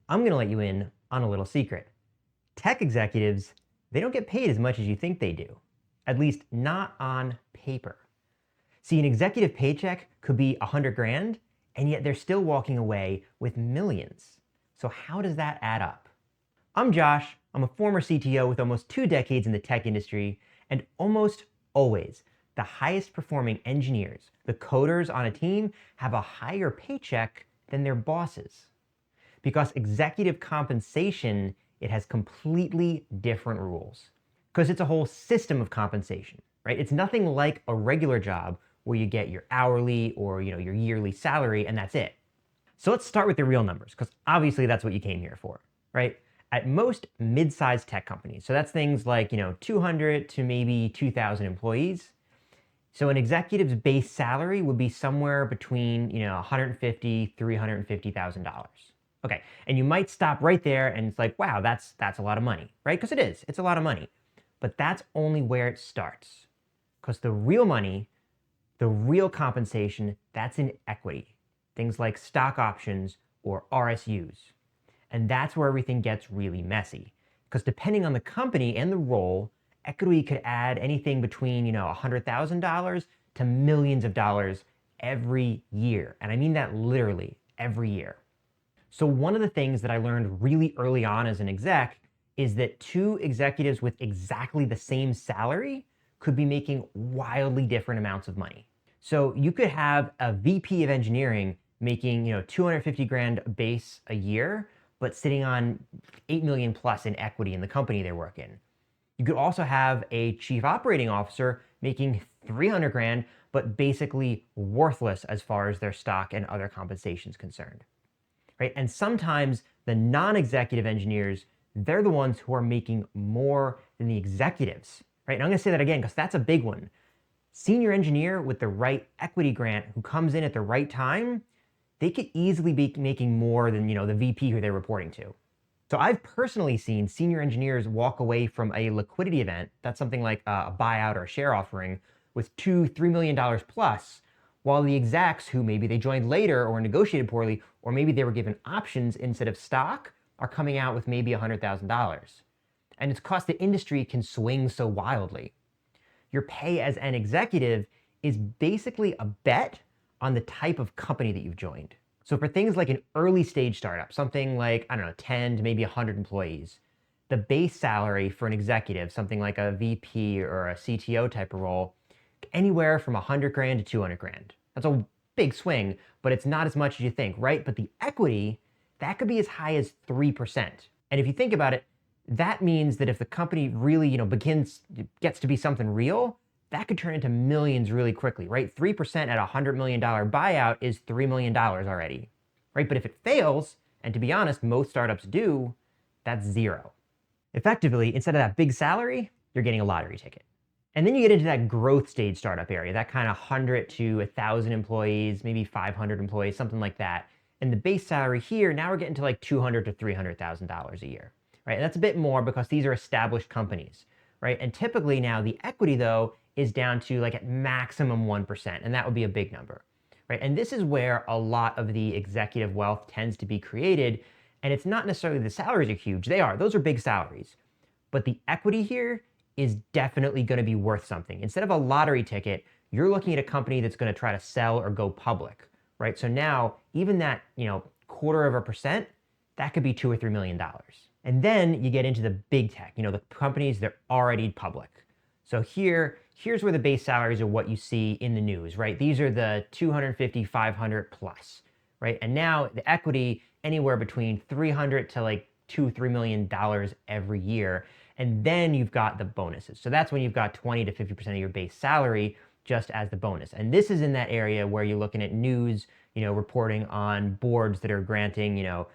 I'm going to let you in on a little secret. Tech executives, they don't get paid as much as you think they do, at least not on paper. See, an executive paycheck could be 100 grand, and yet they're still walking away with millions. So how does that add up? I'm Josh. I'm a former CTO with almost 2 decades in the tech industry, and almost always, the highest performing engineers, the coders on a team, have a higher paycheck than their bosses. Because executive compensation, it has completely different rules. Because it's a whole system of compensation, right? It's nothing like a regular job where you get your hourly or your yearly salary and that's it. So let's start with the real numbers, because obviously that's what you came here for, right? At most mid-sized tech companies, so that's things like 200 to maybe 2,000 employees. So an executive's base salary would be somewhere between $150,000 $350,000. Okay, and you might stop right there and it's like, wow, that's a lot of money, right? Because it's a lot of money. But that's only where it starts. Because the real money, the real compensation, that's in equity. Things like stock options or RSUs. And that's where everything gets really messy. Because depending on the company and the role, equity could add anything between $100,000 to millions of dollars every year. And I mean that literally every year. So one of the things that I learned really early on as an exec is that 2 executives with exactly the same salary could be making wildly different amounts of money. So you could have a VP of engineering making 250 grand base a year, but sitting on 8 million plus in equity in the company they work in. You could also have a chief operating officer making 300 grand, but basically worthless as far as their stock and other compensation is concerned. Right? And sometimes the non-executive engineers, they're the ones who are making more than the executives. Right? And I'm going to say that again because that's a big one. Senior engineer with the right equity grant who comes in at the right time, they could easily be making more than the VP who they're reporting to. So I've personally seen senior engineers walk away from a liquidity event, that's something like a buyout or a share offering, with $2-3 million plus, while the execs who maybe they joined later or negotiated poorly, or maybe they were given options instead of stock, are coming out with maybe $100,000. And it's because the industry can swing so wildly. Your pay as an executive is basically a bet on the type of company that you've joined. So for things like an early stage startup, something like, 10 to maybe 100 employees, the base salary for an executive, something like a VP or a CTO type of role, anywhere from 100 grand to 200 grand. That's a big swing, but it's not as much as you think, right? But the equity, that could be as high as 3%. And if you think about it, that means that if the company really, gets to be something real, that could turn into millions really quickly, right? 3% at a $100 million buyout is $3 million already, right? But if it fails, and to be honest, most startups do, that's zero. Effectively, instead of that big salary, you're getting a lottery ticket. And then you get into that growth stage startup area, that kind of 100 to 1,000 employees, maybe 500 employees, something like that. And the base salary here, now we're getting to like $200,000 to $300,000 a year, right? And that's a bit more because these are established companies, right? And typically now the equity though is down to like at maximum 1%, and that would be a big number, right? And this is where a lot of the executive wealth tends to be created. And it's not necessarily the salaries are huge. Those are big salaries. But the equity here is definitely going to be worth something. Instead of a lottery ticket, you're looking at a company that's going to try to sell or go public, right? So now even that, 0.25%, that could be $2 or $3 million. And then you get into the big tech, the companies that are already public. So here's where the base salaries are what you see in the news, right? These are the 250, 500 plus, right? And now the equity anywhere between 300 to like $2-3 million every year. And then you've got the bonuses. So that's when you've got 20 to 50% of your base salary just as the bonus. And this is in that area where you're looking at news, reporting on boards that are granting, $2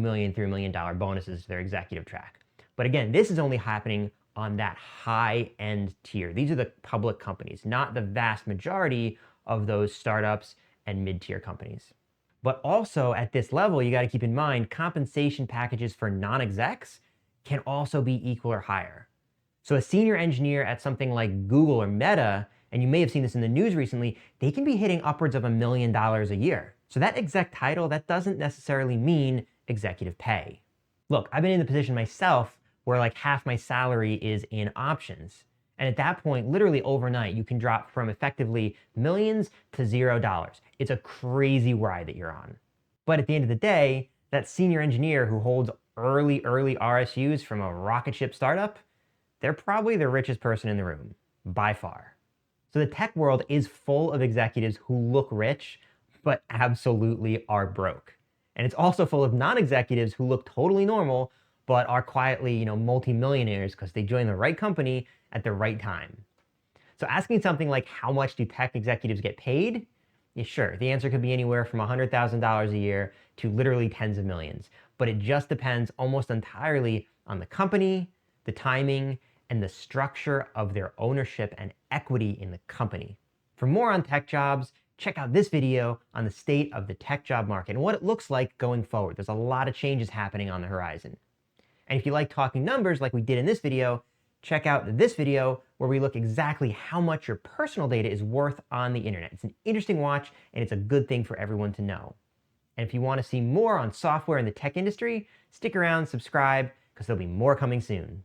million, $3 million bonuses to their executive track. But again, this is only happening on that high end tier. These are the public companies, not the vast majority of those startups and mid-tier companies. But also at this level, you got to keep in mind compensation packages for non-execs can also be equal or higher. So a senior engineer at something like Google or Meta, and you may have seen this in the news recently, they can be hitting upwards of $1 million a year. So that exec title, that doesn't necessarily mean executive pay. Look, I've been in the position myself where like half my salary is in options. And at that point, literally overnight, you can drop from effectively millions to $0. It's a crazy ride that you're on. But at the end of the day, that senior engineer who holds early RSUs from a rocket ship startup, they're probably the richest person in the room, by far. So the tech world is full of executives who look rich, but absolutely are broke. And it's also full of non-executives who look totally normal, but are quietly, multimillionaires because they joined the right company at the right time. So asking something like, how much do tech executives get paid? Yeah, sure, the answer could be anywhere from $100,000 a year to literally tens of millions. But it just depends almost entirely on the company, the timing, and the structure of their ownership and equity in the company. For more on tech jobs, check out this video on the state of the tech job market and what it looks like going forward. There's a lot of changes happening on the horizon. And if you like talking numbers like we did in this video, check out this video where we look exactly how much your personal data is worth on the internet. It's an interesting watch and it's a good thing for everyone to know. And if you want to see more on software in the tech industry, stick around, subscribe, because there'll be more coming soon.